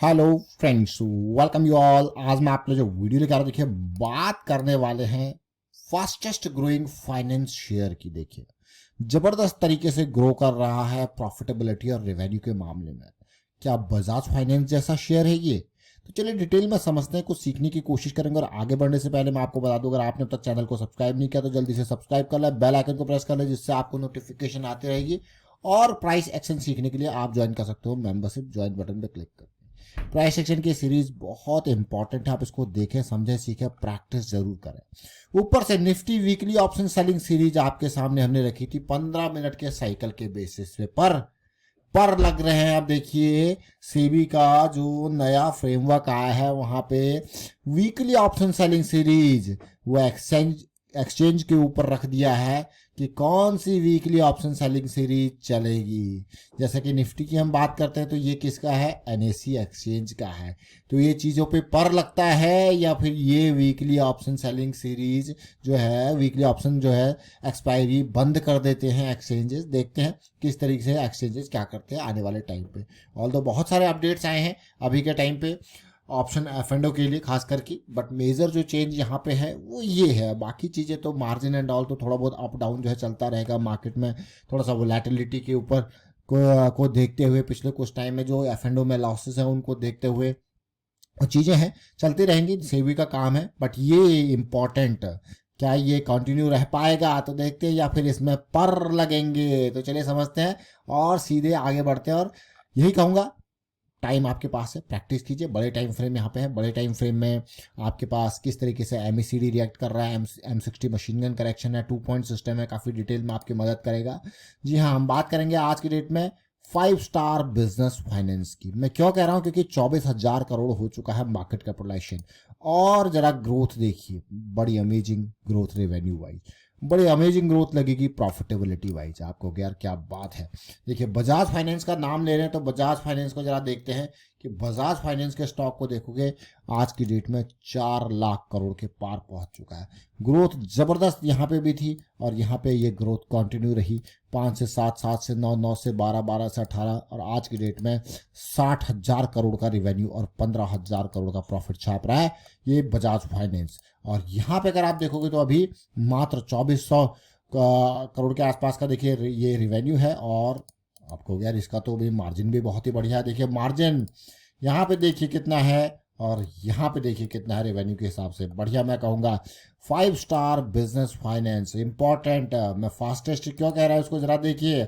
Hello friends, welcome you all. आज मैं आप लोग जो वीडियो लेकर आ रहा हूं, देखिए बात करने वाले हैं फास्टेस्ट ग्रोइंग फाइनेंस शेयर की। देखिए जबरदस्त तरीके से ग्रो कर रहा है प्रॉफिटेबिलिटी और रेवेन्यू के मामले में। क्या बजाज फाइनेंस जैसा शेयर है ये? तो चलिए डिटेल में समझते हैं, कुछ सीखने की कोशिश करेंगे। और आगे बढ़ने से पहले मैं आपको बता दूं, अगर आपने अब तक चैनल को सब्सक्राइब नहीं किया तो जल्दी से सब्सक्राइब कर ले, बेल आइकन को प्रेस कर ले, जिससे आपको नोटिफिकेशन आती रहेगी। और प्राइस एक्शन सीखने के लिए आप ज्वाइन कर सकते हो मेंबरशिप ज्वाइन बटन पर क्लिक कर। प्राइस एक्शन की सीरीज बहुत इंपॉर्टेंट है, आप इसको देखें, समझें, सीखें, प्रैक्टिस जरूर करें। ऊपर से Nifty weekly option selling series आपके सामने हमने रखी थी 15 मिनट के साइकिल के बेसिस पे, पर लग रहे हैं। अब देखिए सेबी का जो नया फ्रेमवर्क आया है, वहां पे वीकली ऑप्शन सेलिंग सीरीज वो एक्सचेंज के ऊपर रख दिया है कि कौन सी वीकली ऑप्शन सेलिंग सीरीज चलेगी। जैसे कि निफ्टी की हम बात करते हैं तो ये किसका है? एनएससी एक्सचेंज का है। तो ये चीज़ों पे पर लगता है, या फिर ये वीकली ऑप्शन सेलिंग सीरीज जो है, वीकली ऑप्शन जो है एक्सपायरी बंद कर देते हैं एक्सचेंजेस। देखते हैं किस तरीके से एक्सचेंजेस क्या करते हैं आने वाले टाइम पे। ऑल्दो बहुत सारे अपडेट्स आए हैं अभी के टाइम पे ऑप्शन एफ एंड ओ के लिए खास करके, बट मेजर जो चेंज यहाँ पे है वो ये है। बाकी चीज़ें तो मार्जिन एंड ऑल तो थोड़ा बहुत अप डाउन जो है चलता रहेगा मार्केट में। थोड़ा सा वोलेटिलिटी के ऊपर को देखते हुए, पिछले कुछ टाइम में जो एफ एंड ओ में लॉसेस हैं उनको देखते हुए चीज़ें हैं चलती रहेंगी, सेबी का काम है। बट ये इम्पॉर्टेंट, क्या ये कंटिन्यू रह पाएगा तो देखते हैं, या फिर इसमें पर लगेंगे। तो चलिए समझते हैं और सीधे आगे बढ़ते हैं। और यही कहूँगा, टाइम आपके पास है, प्रैक्टिस कीजिए। बड़े टाइम फ्रेम यहाँ पे है। बड़े टाइम फ्रेम में आपके पास किस तरीके से एमएसीडी रिएक्ट कर रहा है, M60 मशीन गन करेक्शन है, 2 पॉइंट सिस्टम है, काफ़ी डिटेल में आपकी मदद करेगा। जी हाँ, हम बात करेंगे आज की डेट में 5 स्टार बिजनेस फाइनेंस की। मैं क्यों कह रहा हूँ? क्योंकि 24,000 करोड़ हो चुका है मार्केट कैपिटलाइजेशन। और जरा ग्रोथ देखिए, बड़ी अमेजिंग ग्रोथ रेवेन्यू वाइज, बड़ी अमेजिंग ग्रोथ लगेगी प्रॉफिटेबिलिटी वाइज आपको कि यार क्या बात है। देखिए बजाज फाइनेंस का नाम ले रहे हैं तो बजाज फाइनेंस को जरा देखते हैं कि बजाज फाइनेंस के स्टॉक को देखोगे आज की डेट में 4 लाख करोड़ के पार पहुंच चुका है। ग्रोथ जबरदस्त यहाँ पे भी थी और यहाँ पे ये ग्रोथ कंटिन्यू रही। 5 से 7, 7 से 9, 9 से 12, 12 से 18 और आज की डेट में 60,000 करोड़ का रिवेन्यू और 15,000 करोड़ का प्रॉफिट छाप रहा है ये बजाज फाइनेंस। और यहाँ पे अगर आप देखोगे तो अभी मात्र 2400 करोड़ के आसपास का देखिए ये रिवेन्यू है। और आपको यार इसका तो भी मार्जिन भी बहुत ही बढ़िया है। देखिए मार्जिन यहाँ पे देखिए कितना है और यहाँ पे देखिए कितना है रेवेन्यू के हिसाब से। बढ़िया, मैं कहूँगा 5 स्टार बिजनेस फाइनेंस इंपॉर्टेंट। मैं फास्टेस्ट क्यों कह रहा हूँ उसको जरा देखिए।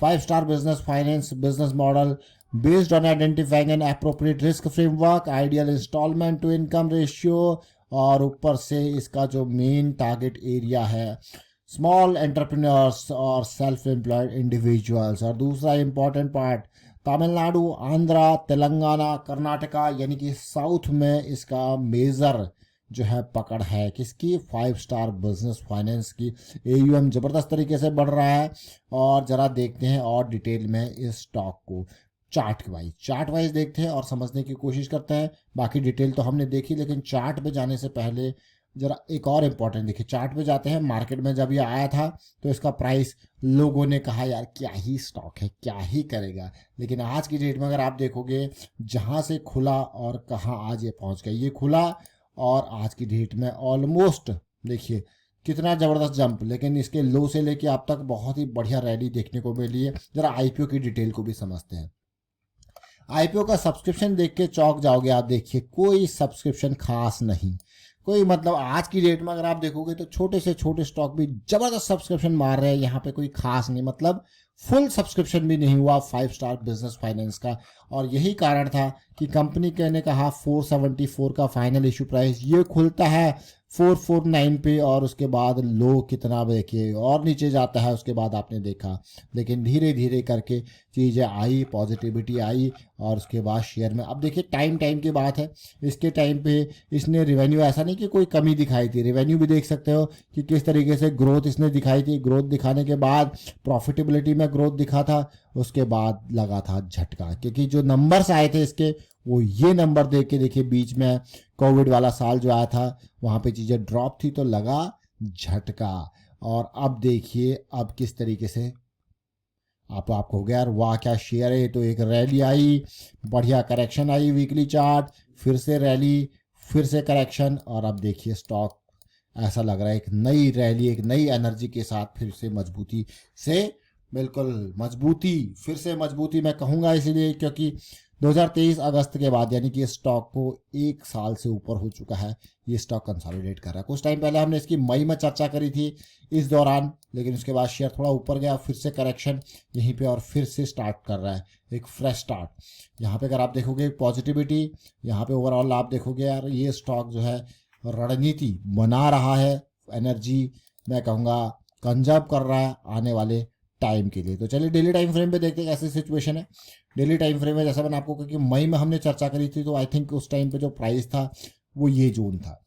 5 star business finance business model based on identifying an appropriate risk framework, ideal installment to income ratio. और ऊपर से इसका जो मेन टारगेट एरिया है स्मॉल एंटरप्रेन्योर्स और सेल्फ एम्प्लॉयड इंडिविजुअल्स। और दूसरा इंपॉर्टेंट पार्ट तमिलनाडु, आंध्रा, तेलंगाना, कर्नाटका, यानी कि साउथ में इसका मेजर जो है पकड़ है किसकी? 5 स्टार बिजनेस फाइनेंस की। एयूएम जबरदस्त तरीके से बढ़ रहा है। और जरा देखते हैं और डिटेल में इस स्टॉक को चार्ट वाइज देखते हैं और समझने की कोशिश करते हैं। बाकी डिटेल तो हमने देखी, लेकिन चार्ट पे जाने से पहले जरा एक और इम्पोर्टेंट देखिए। चार्ट पे जाते हैं। मार्केट में जब ये आया था तो इसका प्राइस लोगों ने कहा यार क्या ही स्टॉक है, क्या ही करेगा। लेकिन आज की डेट में अगर आप देखोगे जहाँ से खुला और कहाँ आज ये पहुँच गया, ये खुला और आज की डेट में ऑलमोस्ट देखिए कितना ज़बरदस्त जंप। लेकिन इसके लो से लेके अब तक बहुत ही बढ़िया रैली देखने को मिली है। ज़रा आईपीओ की डिटेल को भी समझते हैं। आईपीओ का सब्सक्रिप्शन देख के चौंक जाओगे आप। देखिए कोई सब्सक्रिप्शन खास नहीं, कोई मतलब आज की डेट में अगर आप देखोगे तो छोटे से छोटे स्टॉक भी जबरदस्त सब्सक्रिप्शन मार रहे हैं। यहाँ पे कोई खास नहीं, मतलब फुल सब्सक्रिप्शन भी नहीं हुआ 5 स्टार बिजनेस फाइनेंस का। और यही कारण था कि कंपनी ने कहा 474 का फाइनल इशू प्राइस, ये खुलता है 449 पे और उसके बाद लो कितना देखिए और नीचे जाता है। उसके बाद आपने देखा, लेकिन धीरे धीरे करके चीज़ें आई, पॉजिटिविटी आई और उसके बाद शेयर में अब देखिए टाइम की बात है। इसके टाइम पे इसने रिवेन्यू, ऐसा नहीं कि कोई कमी दिखाई थी, रिवेन्यू भी देख सकते हो कि किस तरीके से ग्रोथ इसने दिखाई थी। ग्रोथ दिखाने के बाद प्रॉफिटेबिलिटी में ग्रोथ दिखा था, उसके बाद लगा था झटका, क्योंकि जो नंबर्स आए थे इसके वो ये नंबर देख के देखिए बीच में कोविड वाला साल जो आया था वहाँ पे चीज़ें ड्रॉप थी तो लगा झटका। और अब देखिए अब किस तरीके से आपको हो गया यार वाह क्या शेयर है, तो एक रैली आई, बढ़िया करेक्शन आई, वीकली चार्ट, फिर से रैली, फिर से करेक्शन, और अब देखिए स्टॉक ऐसा लग रहा है एक नई रैली, एक नई एनर्जी के साथ फिर से मजबूती से, बिल्कुल मजबूती, फिर से मजबूती मैं कहूँगा इसीलिए क्योंकि 2023 अगस्त के बाद यानी कि स्टॉक को एक साल से ऊपर हो चुका है, ये स्टॉक कंसोलिडेट कर रहा है। कुछ टाइम पहले हमने इसकी मई में चर्चा करी थी इस दौरान, लेकिन उसके बाद शेयर थोड़ा ऊपर गया, फिर से करेक्शन यहीं पे और फिर से स्टार्ट कर रहा है एक फ्रेश स्टार्ट। यहाँ पे अगर आप देखोगे पॉजिटिविटी, यहाँ पे ओवरऑल आप देखोगे यार ये स्टॉक जो है रणनीति बना रहा है, एनर्जी मैं कहूँगा कंजर्व कर रहा है आने वाले टाइम के लिए। तो चलिए डेली टाइम फ्रेम पे देखते हैं कैसी सिचुएशन है। डेली टाइम फ्रेम में जैसा मैंने आपको क्योंकि मई में हमने चर्चा करी थी, तो आई थिंक उस टाइम पे जो प्राइस था वो ये जोन था,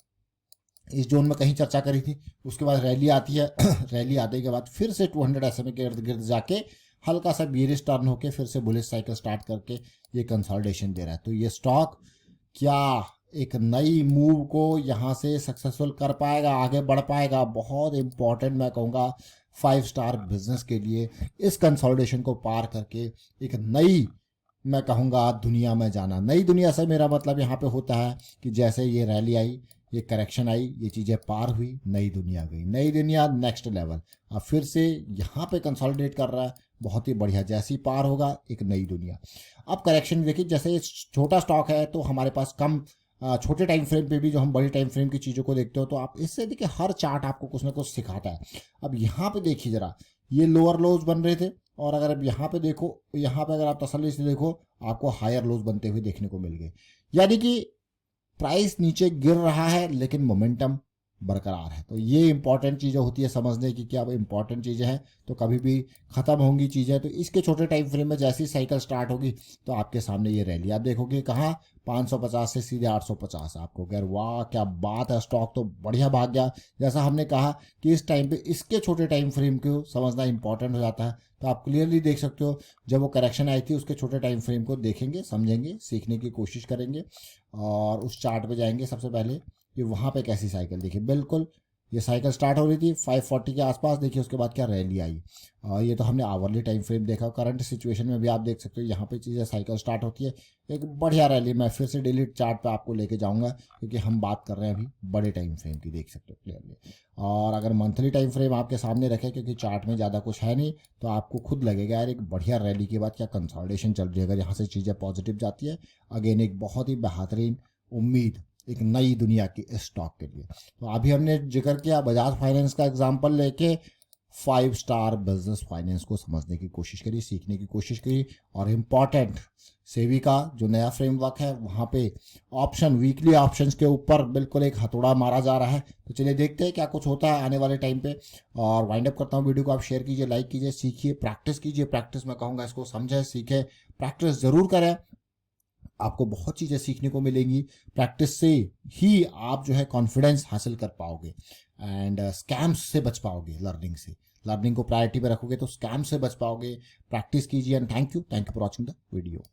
इस जोन में कहीं चर्चा करी थी। उसके बाद रैली आती है रैली आने के बाद फिर से 200 SMA के इर्द गिर्द जाके हल्का सा बेरिश टर्न होके फिर से बुलिश साइकिल स्टार्ट करके ये कंसोलिडेशन दे रहा है। तो ये स्टॉक क्या एक नई मूव को यहाँ से सक्सेसफुल कर पाएगा, आगे बढ़ पाएगा? बहुत इंपॉर्टेंट मैं कहूँगा 5 स्टार बिजनेस के लिए इस कंसोलिडेशन को पार करके एक नई मैं कहूँगा दुनिया में जाना। नई दुनिया से मेरा मतलब यहाँ पे होता है कि जैसे ये रैली आई, ये करेक्शन आई, ये चीज़ें पार हुई, नई दुनिया गई, नई दुनिया नेक्स्ट लेवल, अब फिर से यहाँ पे कंसोलिडेट कर रहा है, बहुत ही बढ़िया। जैसी पार होगा एक नई दुनिया। अब करेक्शन देखिए, जैसे छोटा स्टॉक है तो हमारे पास कम छोटे टाइम फ्रेम पे भी जो हम बड़ी टाइम फ्रेम की चीज़ों को देखते हो, तो आप इससे देखिए हर चार्ट आपको कुछ ना कुछ सिखाता है। अब यहाँ पे देखिए जरा, ये लोअर लोज बन रहे थे, और अगर अब यहाँ पे देखो, यहाँ पे अगर आप तसल्ली से देखो आपको हायर लोज बनते हुए देखने को मिल गए, यानी कि प्राइस नीचे गिर रहा है लेकिन मोमेंटम बरकरार है। तो ये इंपॉर्टेंट चीज़ें होती है समझने की, क्या इंपॉर्टेंट चीज़ें हैं तो कभी भी ख़त्म होंगी चीज़ें। तो इसके छोटे टाइम फ्रेम में जैसी साइकिल स्टार्ट होगी तो आपके सामने ये रैली आप देखोगे कहाँ 550 से सीधे 850। आपको कह वाह क्या बात है, स्टॉक तो बढ़िया भाग गया। जैसा हमने कहा कि इस टाइम पे इसके छोटे टाइम फ्रेम को समझना इंपॉर्टेंट हो जाता है। तो आप क्लियरली देख सकते हो जब वो करेक्शन आई थी उसके छोटे टाइम फ्रेम को देखेंगे, समझेंगे, सीखने की कोशिश करेंगे, और उस चार्ट पे जाएंगे सबसे पहले कि वहाँ पे कैसी साइकिल देखिए। बिल्कुल ये साइकिल स्टार्ट हो रही थी 540 के आसपास, देखिए उसके बाद क्या रैली आई। और ये तो हमने आवरली टाइम फ्रेम देखा, करंट सिचुएशन में भी आप देख सकते हो यहाँ पे चीज़ें साइकिल स्टार्ट होती है, एक बढ़िया रैली। मैं फिर से डेली चार्ट पे आपको लेके जाऊंगा क्योंकि हम बात कर रहे हैं अभी बड़े टाइम फ्रेम की, देख सकते हो क्लियरली। और अगर मंथली टाइम फ्रेम आपके सामने रखे क्योंकि चार्ट में ज़्यादा कुछ है नहीं, तो आपको खुद लगेगा यार एक बढ़िया रैली के बाद क्या कंसोलिडेशन चल रही है। अगर यहाँ से चीज़ें पॉजिटिव जाती है, अगेन एक बहुत ही बेहतरीन उम्मीद एक नई दुनिया की स्टॉक के लिए। तो अभी हमने जिक्र किया बजाज फाइनेंस का एग्जांपल लेके 5 स्टार बिजनेस फाइनेंस को समझने की कोशिश करी, सीखने की कोशिश करी। और इम्पॉर्टेंट सेबी का जो नया फ्रेमवर्क है वहाँ पे ऑप्शन, वीकली ऑप्शंस के ऊपर बिल्कुल एक हथौड़ा मारा जा रहा है। तो चलिए देखते हैं क्या कुछ होता है आने वाले टाइम पे। और वाइंड अप करता हूँ वीडियो को, आप शेयर कीजिए, लाइक कीजिए, सीखिए, प्रैक्टिस कीजिए। प्रैक्टिस मैं कहूँगा इसको समझे, सीखे, प्रैक्टिस जरूर करें, आपको बहुत चीज़ें सीखने को मिलेंगी। प्रैक्टिस से ही आप जो है कॉन्फिडेंस हासिल कर पाओगे एंड स्कैम्स से बच पाओगे। लर्निंग से, लर्निंग को प्रायोरिटी पे रखोगे तो स्कैम से बच पाओगे। प्रैक्टिस कीजिए and thank you for watching the video.